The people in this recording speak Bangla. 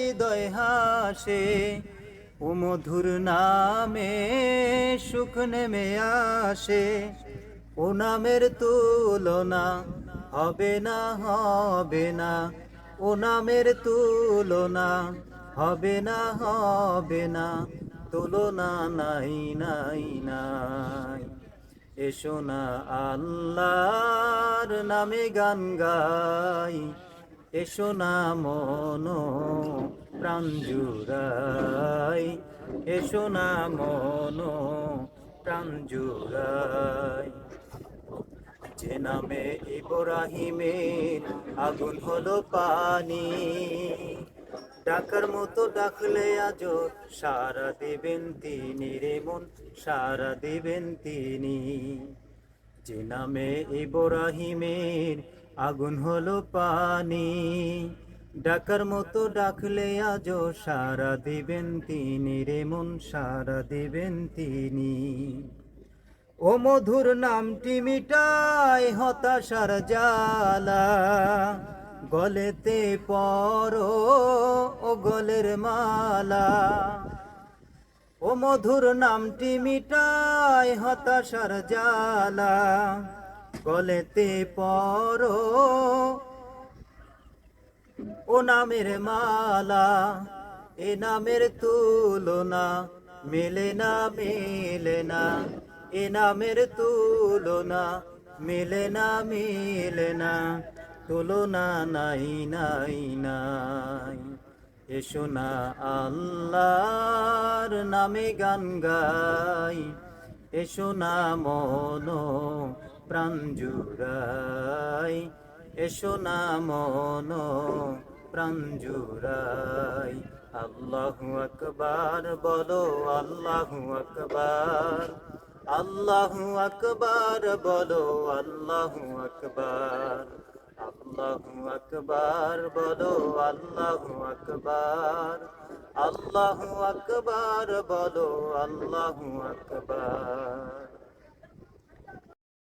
হৃদয় হাসে, ও মধুর নামে সুখ নেমে আসে। ও নামের তুলনা হবে না, হবে না, ও নামের তুলনা হবে না, হবে না, তুলনা নাই, নাই, নাই। এসো না আল্লাহর নামে গান গাই, এসো না মন প্রাণ জুড়াই, এসো না মন প্রাণ জুড়াই। যে নামে ইব্রাহিমের আগুন হলো পানি, ডাকার মতো ডাকলে আজো সারা দেবেন তিনি রে মন, সারা দেবেন তিনি। যে নামে ইব্রাহিমের আগুন হলো পানি, ডাকার মতো ডাকলে আজো সারা দিবেন তিনি রে মন, সারা দিবেন তিনি। ও মধুর নামটি মিটায় হতাশার জ্বালা, গলেতে পরো ও গলের মালা। ও মধুর নামটি মিটায় হতাশার জ্বালা, গলেতে পরো ও নামের মালা। এ নামের তুলনা মেলে না, মেলে না, এ নামের তুলনা মেলে না, মেলে না, তুলনা নাই, নাই, নাই। এসো না আল্লাহর নামে গান গাই, এসো না মন প্রাণ জুড়াই, এসো না মন প্রাণ জুড়াই। আল্লাহু আকবার বলো, আল্লাহু আকবার, আল্লাহু আকবার বলো, আল্লাহু আকবার, আল্লাহু আকবার বলো, আল্লাহু আকবার, আল্লাহু আকবার বলো, আল্লাহু আকবার।